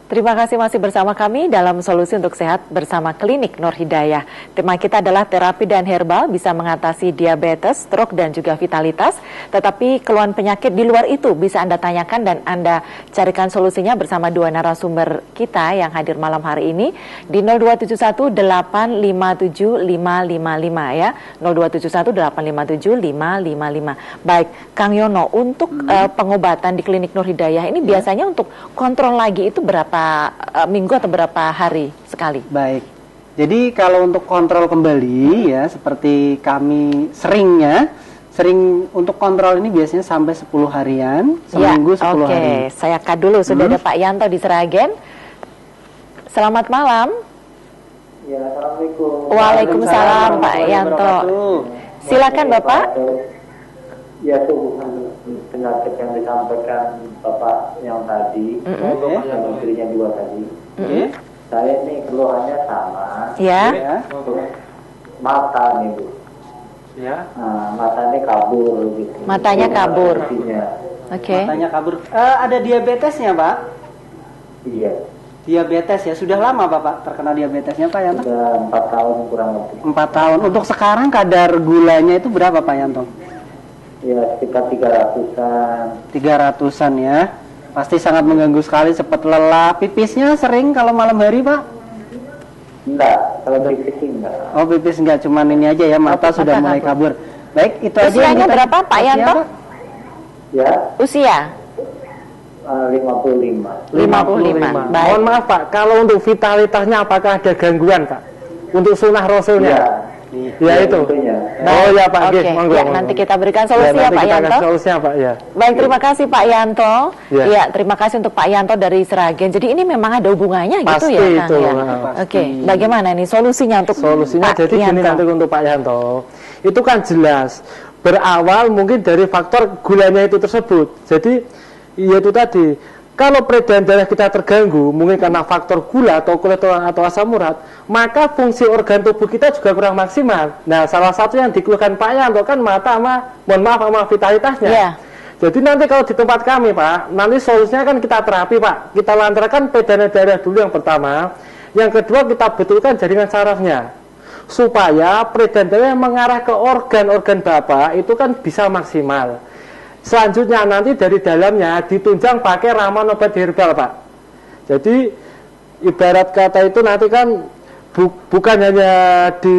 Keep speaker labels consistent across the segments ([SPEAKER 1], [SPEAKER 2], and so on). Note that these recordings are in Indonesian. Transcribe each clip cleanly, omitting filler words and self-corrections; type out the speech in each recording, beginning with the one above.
[SPEAKER 1] Terima kasih masih bersama kami dalam Solusi untuk Sehat bersama Klinik Nur Hidayah. Tema kita adalah terapi dan herbal bisa mengatasi diabetes, stroke dan juga vitalitas. Tetapi keluhan penyakit di luar itu bisa Anda tanyakan dan Anda carikan solusinya bersama dua narasumber kita yang hadir malam hari ini di 0271 857 555 ya. 0271 857 555. Baik, Kang Yono, untuk pengobatan di Klinik Nur Hidayah ini biasanya untuk kontrol lagi itu berapa minggu atau berapa hari sekali?
[SPEAKER 2] Baik, jadi kalau untuk kontrol kembali ya seperti kami sering untuk kontrol ini biasanya sampai 10 harian, seminggu 10 hari.
[SPEAKER 1] Oke, saya cut dulu, sudah ada Pak Yanto di Sragen. Selamat malam.
[SPEAKER 3] Ya, Assalamualaikum.
[SPEAKER 1] Waalaikumsalam Pak Yanto. Silakan Bapak.
[SPEAKER 3] Ya, itu bukan penyakit yang disampaikan Bapak yang tadi, yang istrinya dua tadi. Saya ini keluhannya sama.
[SPEAKER 1] Ya.
[SPEAKER 3] Mata nih, Bu.
[SPEAKER 2] Ya.
[SPEAKER 3] Nah, matanya kabur gitu.
[SPEAKER 1] Matanya kabur. Oke.
[SPEAKER 2] Matanya kabur. Ada diabetesnya, Pak?
[SPEAKER 3] Iya.
[SPEAKER 2] Diabetes ya, sudah lama Bapak terkena diabetesnya Pak Yanto?
[SPEAKER 3] Sudah 4 tahun kurang lebih.
[SPEAKER 2] 4 tahun. Untuk sekarang kadar gulanya itu berapa Pak Yanto?
[SPEAKER 3] Ya, sekitar 300-an.
[SPEAKER 2] 300-an ya. Pasti sangat mengganggu sekali, cepat lelah. Pipisnya sering kalau malam hari Pak?
[SPEAKER 3] Enggak, kalau pipis enggak.
[SPEAKER 2] Oh, pipis enggak, cuman ini aja ya, mata sudah mulai kabur. Baik, itu aja.
[SPEAKER 1] Usianya berapa Pak Yanto?
[SPEAKER 3] Ya.
[SPEAKER 1] Usia?
[SPEAKER 3] 55.
[SPEAKER 1] 55. Baik.
[SPEAKER 4] Mohon maaf Pak, kalau untuk vitalitasnya apakah ada gangguan Pak? Untuk sunnah rasulnya? Ya itu. Oh ya Pak,
[SPEAKER 1] Oke, ya, nanti kita berikan solusi ya, Pak Yanto.
[SPEAKER 4] Solusinya Pak ya.
[SPEAKER 1] Baik, terima kasih Pak Yanto.
[SPEAKER 4] Ya.
[SPEAKER 1] Ya, terima kasih untuk Pak Yanto dari Sragen. Jadi ini memang ada hubungannya
[SPEAKER 4] Pasti
[SPEAKER 1] gitu ya, Kang?
[SPEAKER 4] itu.
[SPEAKER 1] Ya? Oke, bagaimana nih solusinya untuk
[SPEAKER 4] Solusinya
[SPEAKER 1] Pak
[SPEAKER 4] jadi gini
[SPEAKER 1] Yanto?
[SPEAKER 4] nanti untuk Pak Yanto. Itu kan jelas berawal mungkin dari faktor gulanya itu tersebut. Jadi yaitu tadi, kalau peredaran darah kita terganggu, mungkin karena faktor gula atau kolesterol atau asam urat, maka fungsi organ tubuh kita juga kurang maksimal. Nah, salah satu yang dikeluhkan Pak Yanto kan mata sama vitalitasnya.
[SPEAKER 1] Yeah.
[SPEAKER 4] Jadi nanti kalau di tempat kami Pak, nanti solusinya kan kita terapi Pak. Kita lancarkan peredaran darah dulu yang pertama. Yang kedua kita betulkan jaringan sarafnya. Supaya peredaran darah yang mengarah ke organ-organ Bapak itu kan bisa maksimal. Selanjutnya nanti dari dalamnya ditunjang pakai ramuan obat herbal Pak. Jadi ibarat kata itu nanti kan bukan hanya di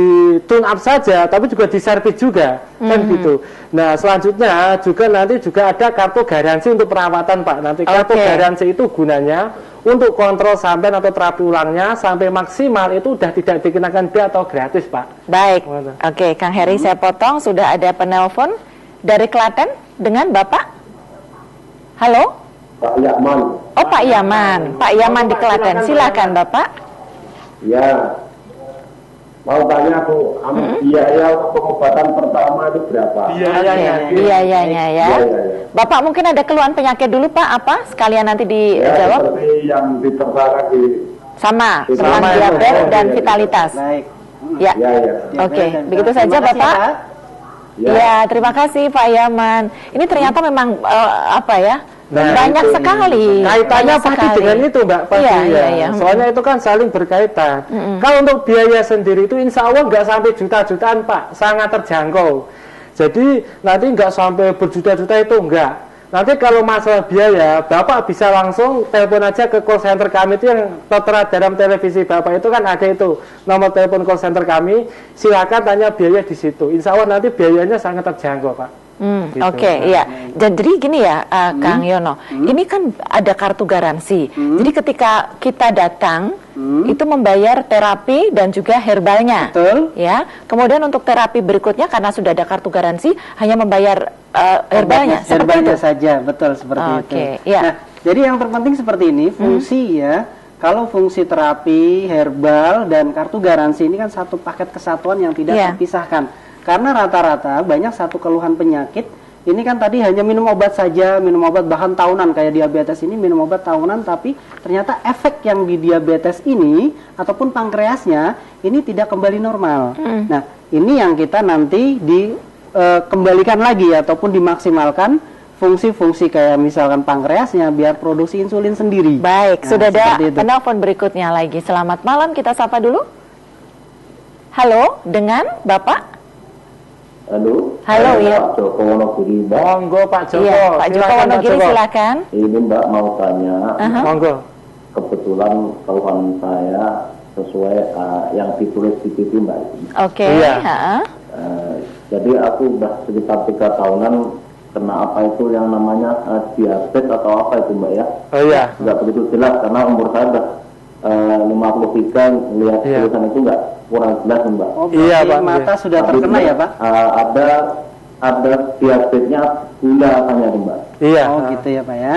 [SPEAKER 4] tune up saja, tapi juga diservis juga, kan gitu. Nah selanjutnya juga nanti juga ada kartu garansi untuk perawatan Pak. Nanti kartu garansi itu gunanya untuk kontrol sampai atau terapi ulangnya sampai maksimal itu udah tidak dikenakan biaya atau gratis Pak.
[SPEAKER 1] Baik, oke Kang Heri saya potong, sudah ada penelpon dari Klaten. Dengan Bapak? Halo?
[SPEAKER 3] Pak Yaman.
[SPEAKER 1] Oh Pak Yaman, Pak Yaman di Klaten, silakan Bapak.
[SPEAKER 3] Ya, mau tanya Bu, biaya pengobatan pertama itu berapa?
[SPEAKER 1] Biayanya ya. Bapak mungkin ada keluhan penyakit dulu Pak, apa? Sekalian nanti dijawab.
[SPEAKER 3] Seperti yang ditertera di
[SPEAKER 1] sama diabetes dan vitalitas.
[SPEAKER 2] Baik.
[SPEAKER 1] Ya. Oke, begitu saja Bapak. Ya, terima kasih Pak Yaman. Ini ternyata memang banyak sekali.
[SPEAKER 4] Kaitannya pasti dengan itu Mbak, pasti ya. Soalnya itu kan saling berkaitan. Kalau untuk biaya sendiri itu insya Allah nggak sampai juta-jutaan Pak, sangat terjangkau. Jadi nanti nggak sampai berjuta-juta itu enggak. Nanti kalau masalah biaya, Bapak bisa langsung telepon aja ke call center kami itu yang tertera dalam televisi Bapak itu kan ada itu nomor telepon call center kami. Silakan tanya biaya di situ. Insya Allah nanti biayanya sangat terjangkau Pak.
[SPEAKER 1] Gitu. Oke, iya. Jadi gini ya, Kang Yono, ini kan ada kartu garansi. Jadi ketika kita datang, itu membayar terapi dan juga herbalnya.
[SPEAKER 2] Betul.
[SPEAKER 1] Ya. Kemudian untuk terapi berikutnya karena sudah ada kartu garansi, hanya membayar herbalnya.
[SPEAKER 2] Herbalnya saja, betul seperti itu.
[SPEAKER 1] Iya.
[SPEAKER 2] Nah, jadi yang terpenting seperti ini, fungsi ya. Kalau fungsi terapi, herbal, dan kartu garansi ini kan satu paket kesatuan yang tidak terpisahkan. Karena rata-rata banyak satu keluhan penyakit, ini kan tadi hanya minum obat saja, minum obat bahkan tahunan, kayak diabetes ini minum obat tahunan, tapi ternyata efek yang di diabetes ini, ataupun pankreasnya, ini tidak kembali normal. Nah, ini yang kita nanti dikembalikan lagi, ataupun dimaksimalkan fungsi-fungsi kayak misalkan pankreasnya biar produksi insulin sendiri.
[SPEAKER 1] Baik,
[SPEAKER 2] Nah,
[SPEAKER 1] sudah ada
[SPEAKER 2] seperti itu.
[SPEAKER 1] penelpon berikutnya lagi. Selamat malam, kita sapa dulu. Halo, dengan Bapak?
[SPEAKER 3] Halo.
[SPEAKER 1] Halo, iya.
[SPEAKER 3] Pak Joko Wonogiri, Mbak.
[SPEAKER 4] Monggo Pak Joko.
[SPEAKER 1] Iya, Pak Joko
[SPEAKER 4] Silakan, Pak
[SPEAKER 1] Wonogiri,
[SPEAKER 4] Joko.
[SPEAKER 1] silakan.
[SPEAKER 3] Ini Mbak mau tanya,
[SPEAKER 4] Monggo.
[SPEAKER 3] kebetulan keluhan saya sesuai yang ditulis di TV Mbak.
[SPEAKER 1] Oke,
[SPEAKER 4] Iya.
[SPEAKER 3] Jadi aku udah sekitar 3 tahunan kena apa itu yang namanya diabetes atau apa itu Mbak ya?
[SPEAKER 4] Oh iya.
[SPEAKER 3] Nggak begitu jelas karena umur saya udah 53, melihat
[SPEAKER 4] Iya.
[SPEAKER 3] tulisan itu nggak kurang jelas Mbak.
[SPEAKER 2] Oh,
[SPEAKER 4] Iya,
[SPEAKER 2] berarti
[SPEAKER 4] Pak.
[SPEAKER 2] mata sudah
[SPEAKER 3] Tapi,
[SPEAKER 2] terkena ya, Pak?
[SPEAKER 3] Ada diabetesnya gula katanya tuh, Mbak.
[SPEAKER 4] Iya.
[SPEAKER 2] Oh, gitu ya, Pak ya.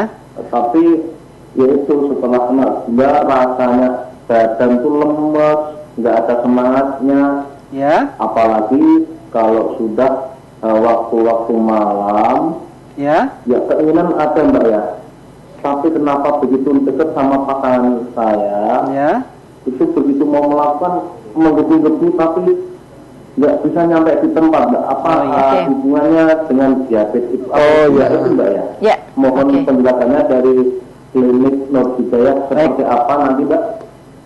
[SPEAKER 3] Tapi yaitu setelah kena gula rasanya badan tuh lemes, nggak ada semangatnya.
[SPEAKER 2] Ya.
[SPEAKER 3] Apalagi kalau sudah waktu-waktu malam,
[SPEAKER 2] Ya.
[SPEAKER 3] ya keinginan ada Mbak ya. Tapi kenapa begitu dekat sama pasangan saya,
[SPEAKER 2] Ya.
[SPEAKER 3] itu begitu mau melakukan menggebu-gebu tapi nggak bisa nyampe di tempat Mbak. Apa
[SPEAKER 2] Oh, iya.
[SPEAKER 1] Oke.
[SPEAKER 3] hubungannya dengan diabetes itu?
[SPEAKER 4] Oh, iya.
[SPEAKER 3] Itu Mbak ya.
[SPEAKER 1] Ya,
[SPEAKER 3] Mohon
[SPEAKER 1] oke.
[SPEAKER 3] penjelasannya dari klinik Nur Hidayah seperti apa nanti Mbak.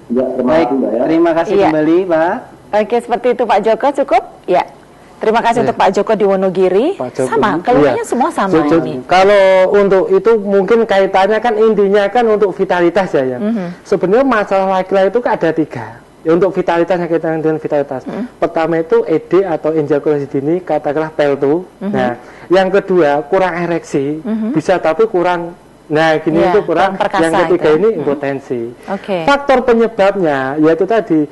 [SPEAKER 3] Ya, terima
[SPEAKER 2] Baik,
[SPEAKER 3] kasih Mbak ya.
[SPEAKER 2] terima kasih
[SPEAKER 1] Iya.
[SPEAKER 2] kembali, Pak.
[SPEAKER 1] Oke, seperti itu Pak Joko, cukup? Ya. Terima kasih
[SPEAKER 4] Iya.
[SPEAKER 1] untuk Pak Joko di Wonogiri.
[SPEAKER 4] Pak Joko.
[SPEAKER 1] Sama, keluarnya
[SPEAKER 4] Iya.
[SPEAKER 1] semua sama ini.
[SPEAKER 4] Kalau untuk itu mungkin kaitannya kan intinya kan untuk vitalitas ya. Sebenarnya masalah laki-laki itu kan ada 3. Ya, untuk vitalitas yang kaitan dengan vitalitas. Pertama itu ED atau ejakulasi dini, katakanlah PEL2. Nah, yang kedua kurang ereksi, bisa tapi kurang. Nah, gini
[SPEAKER 1] Iya,
[SPEAKER 4] itu kurang.
[SPEAKER 1] kurang perkasa
[SPEAKER 4] Yang ketiga
[SPEAKER 1] itu.
[SPEAKER 4] ini impotensi.
[SPEAKER 1] Oke.
[SPEAKER 4] Faktor penyebabnya yaitu tadi.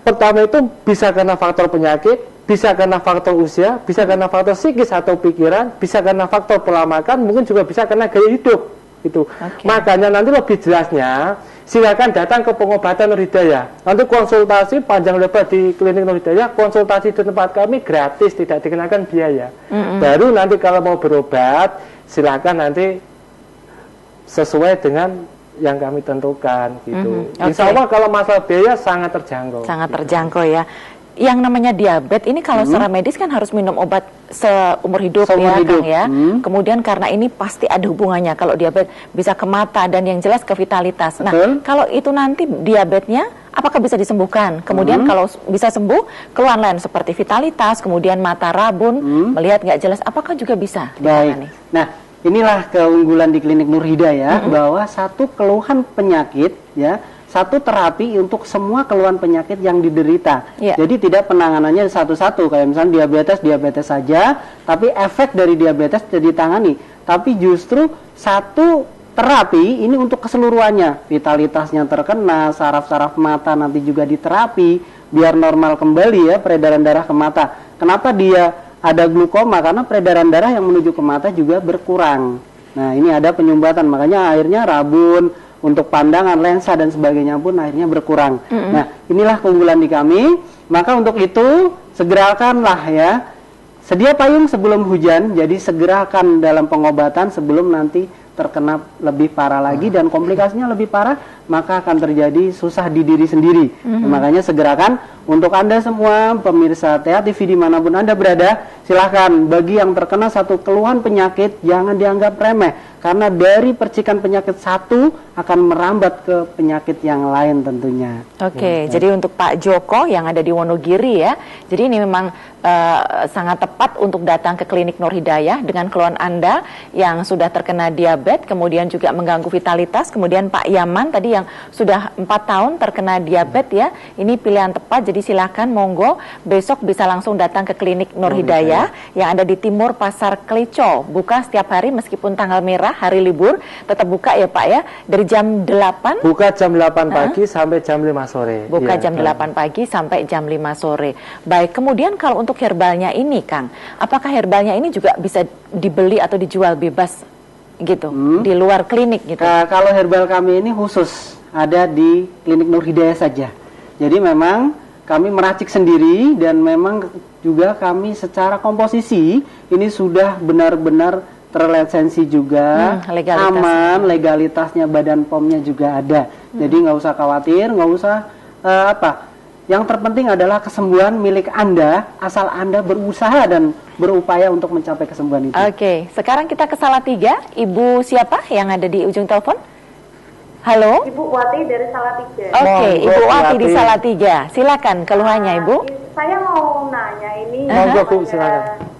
[SPEAKER 4] Pertama itu bisa karena faktor penyakit, bisa karena faktor usia, bisa karena faktor psikis atau pikiran, bisa karena faktor pola makan, mungkin juga bisa karena gaya hidup. Itu.
[SPEAKER 1] Oke.
[SPEAKER 4] Makanya nanti lebih jelasnya, silakan datang ke pengobatan Nur Hidayah. Nanti konsultasi panjang lebar di klinik Nur Hidayah, konsultasi di tempat kami gratis, tidak dikenakan biaya. Baru nanti kalau mau berobat, silakan nanti sesuai dengan yang kami tentukan gitu.
[SPEAKER 1] Oke.
[SPEAKER 4] Insya Allah kalau masalah biaya sangat terjangkau.
[SPEAKER 1] Sangat terjangkau ya. Yang namanya diabetes ini kalau secara medis kan harus minum obat seumur hidup
[SPEAKER 2] Seumur
[SPEAKER 1] ya,
[SPEAKER 2] hidup.
[SPEAKER 1] Kang ya. Kemudian karena ini pasti ada hubungannya kalau diabetes bisa ke mata dan yang jelas ke vitalitas. Nah,
[SPEAKER 2] Betul.
[SPEAKER 1] kalau itu nanti diabetesnya apakah bisa disembuhkan? Kemudian kalau bisa sembuh, keluhan lain seperti vitalitas, kemudian mata rabun, melihat nggak jelas, apakah juga bisa ditangani?
[SPEAKER 2] Baik. Nah, inilah keunggulan di klinik Nur Hidayah bahwa satu keluhan penyakit ya, satu terapi untuk semua keluhan penyakit yang diderita.
[SPEAKER 1] Iya.
[SPEAKER 2] Jadi tidak penanganannya satu-satu kayak misalnya diabetes saja, tapi efek dari diabetes tidak ditangani. Tapi justru satu terapi ini untuk keseluruhannya. Vitalitasnya terkena, saraf-saraf mata nanti juga diterapi biar normal kembali ya peredaran darah ke mata. Kenapa dia ada glukoma? Karena peredaran darah yang menuju ke mata juga berkurang. Nah, ini ada penyumbatan, makanya akhirnya rabun, untuk pandangan, lensa dan sebagainya pun akhirnya berkurang. Nah, inilah keunggulan di kami. Maka untuk itu segerakanlah ya, sedia payung sebelum hujan. Jadi segerakan dalam pengobatan sebelum nanti terkena lebih parah lagi dan komplikasinya lebih parah, maka akan terjadi susah di diri sendiri. Makanya segerakan. Untuk Anda semua pemirsa TA TV dimanapun Anda berada, silahkan bagi yang terkena satu keluhan penyakit jangan dianggap remeh, karena dari percikan penyakit satu akan merambat ke penyakit yang lain tentunya.
[SPEAKER 1] Oke, jadi untuk Pak Joko yang ada di Wonogiri ya, jadi ini memang sangat tepat untuk datang ke klinik Nur Hidayah dengan keluhan Anda yang sudah terkena diabetes, kemudian juga mengganggu vitalitas, kemudian Pak Yaman tadi yang sudah 4 tahun terkena diabetes ya, ini pilihan tepat. Jadi silakan monggo besok bisa langsung datang ke klinik Nur Hidayah yang ada di Timur Pasar Kleco. Buka setiap hari meskipun tanggal merah, hari libur, tetap buka ya Pak ya, dari jam 8.
[SPEAKER 4] Buka jam 8 pagi sampai jam 5 sore.
[SPEAKER 1] Buka
[SPEAKER 4] Iya.
[SPEAKER 1] jam 8 pagi sampai jam 5 sore. Baik, kemudian kalau untuk herbalnya ini Kang, apakah herbalnya ini juga bisa dibeli atau dijual bebas gitu di luar klinik gitu?
[SPEAKER 2] Kalau herbal kami ini khusus ada di klinik Nur Hidayah saja. Jadi memang kami meracik sendiri dan memang juga kami secara komposisi ini sudah benar-benar terlisensi juga,
[SPEAKER 1] legalitasnya.
[SPEAKER 2] aman, legalitasnya Badan POM-nya juga ada. Jadi nggak usah khawatir, nggak usah Yang terpenting adalah kesembuhan milik Anda, asal Anda berusaha dan berupaya untuk mencapai kesembuhan itu.
[SPEAKER 1] Oke, sekarang kita ke Salatiga. Ibu siapa yang ada di ujung telepon? Halo?
[SPEAKER 5] Ibu Wati dari Salatiga.
[SPEAKER 1] Oke, Ibu Wati di Salatiga. Silakan keluhannya, Ibu.
[SPEAKER 5] Saya mau nanya ini.
[SPEAKER 4] Monggo, Bu, silakan.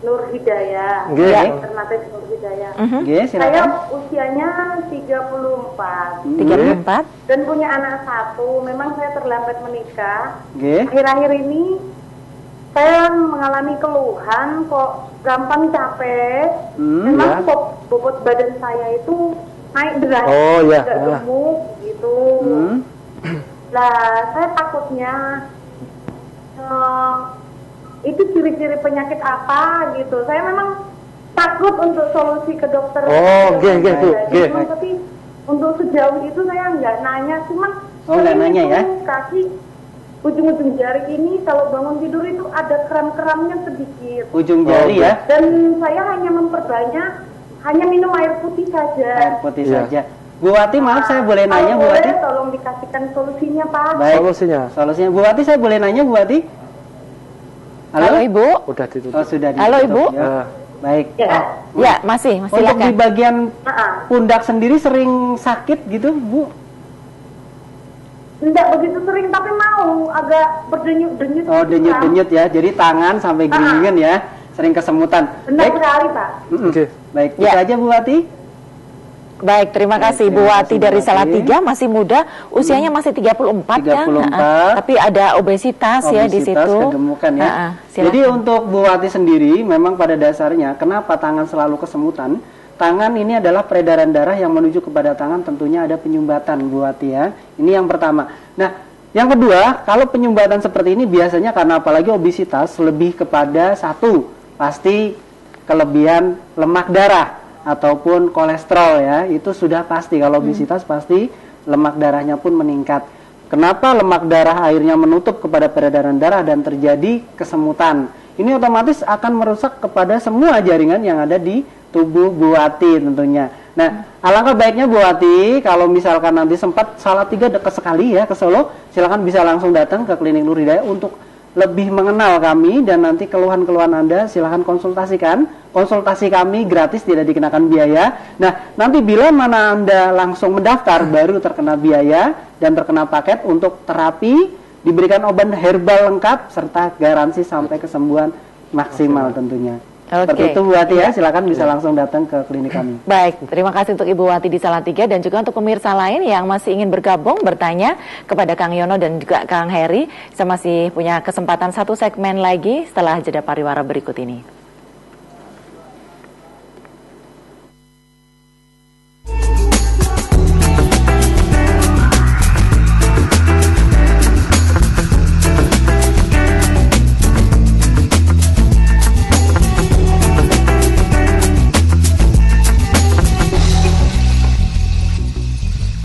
[SPEAKER 5] Nur Hidayah.
[SPEAKER 4] Nggih.
[SPEAKER 5] Alternatif Nur Hidayah.
[SPEAKER 2] Nggih,
[SPEAKER 5] Saya
[SPEAKER 2] silakan.
[SPEAKER 5] usianya 34.
[SPEAKER 1] 34.
[SPEAKER 5] Dan punya anak 1. Memang saya terlambat menikah.
[SPEAKER 2] Nggih.
[SPEAKER 5] Akhir-akhir ini saya mengalami keluhan kok gampang capek. Memang bobot badan saya itu naik deras,
[SPEAKER 4] Oh, ya.
[SPEAKER 5] agak gemuk gitu. Lah, saya takutnya itu ciri-ciri penyakit apa gitu. Saya memang takut untuk solusi ke dokter.
[SPEAKER 4] Oh, nggih, Bu. Nggih.
[SPEAKER 5] Tapi untuk sejauh itu saya nggak nanya, cuman
[SPEAKER 2] nggak nanya ya?
[SPEAKER 5] Kaki ujung-ujung jari ini kalau bangun tidur itu ada kram-kramnya sedikit.
[SPEAKER 2] Ujung jari ya?
[SPEAKER 5] Dan saya hanya memperbanyak, hanya minum air putih saja.
[SPEAKER 2] Air putih saja. Bu Wati, maaf saya boleh nanya, Bu Wati?
[SPEAKER 5] Boleh, tolong dikasihkan solusinya, Pak.
[SPEAKER 2] Baik.
[SPEAKER 4] Solusinya.
[SPEAKER 2] Bu Wati, saya boleh nanya, Bu Wati?
[SPEAKER 1] Halo, Ibu.
[SPEAKER 4] Udah ditutup.
[SPEAKER 2] Oh, sudah ditutup.
[SPEAKER 1] Halo, Ibu.
[SPEAKER 2] Ya. Baik.
[SPEAKER 1] Ya, masih
[SPEAKER 2] Untuk
[SPEAKER 1] silakan.
[SPEAKER 2] di bagian pundak sendiri sering sakit gitu, Bu?
[SPEAKER 5] Tidak begitu sering, tapi mau agak berdenyut-denyut.
[SPEAKER 2] Oh, denyut-denyut ya. Jadi tangan sampai geringan ya, sering kesemutan.
[SPEAKER 5] Benar sekali, Pak.
[SPEAKER 2] Baik, itu aja Bu Wati.
[SPEAKER 1] Baik, terima kasih Bu Wati dari Salatiga, masih muda, usianya masih 34 kan?
[SPEAKER 2] 34.
[SPEAKER 1] Tapi ada obesitas ya di situ.
[SPEAKER 2] Kegemukan ya. Jadi untuk Bu Wati sendiri, memang pada dasarnya, kenapa tangan selalu kesemutan? Tangan ini adalah peredaran darah yang menuju kepada tangan, tentunya ada penyumbatan Bu Wati ya. Ini yang pertama. Nah, yang kedua, kalau penyumbatan seperti ini biasanya karena apalagi obesitas lebih kepada satu, pasti kelebihan lemak darah ataupun kolesterol ya, itu sudah pasti. Kalau obesitas pasti lemak darahnya pun meningkat. Kenapa lemak darah akhirnya menutup kepada peredaran darah dan terjadi kesemutan? Ini otomatis akan merusak kepada semua jaringan yang ada di tubuh Bu Wati tentunya. Nah, alangkah baiknya Bu Wati kalau misalkan nanti sempat Salatiga dekat sekali ya ke Solo, silakan bisa langsung datang ke Klinik Nur Hidayah untuk lebih mengenal kami, dan nanti keluhan-keluhan Anda silahkan konsultasikan. Konsultasi kami gratis, tidak dikenakan biaya. Nah, nanti bila mana Anda langsung mendaftar baru terkena biaya dan terkena paket untuk terapi, diberikan obat herbal lengkap serta garansi sampai kesembuhan maksimal tentunya. Seperti itu Bu Wati ya, silakan bisa langsung datang ke klinik kami.
[SPEAKER 1] Baik, terima kasih untuk Ibu Wati di Salatiga, dan juga untuk pemirsa lain yang masih ingin bergabung, bertanya kepada Kang Yono dan juga Kang Heri. Saya masih punya kesempatan satu segmen lagi setelah jeda pariwara berikut ini.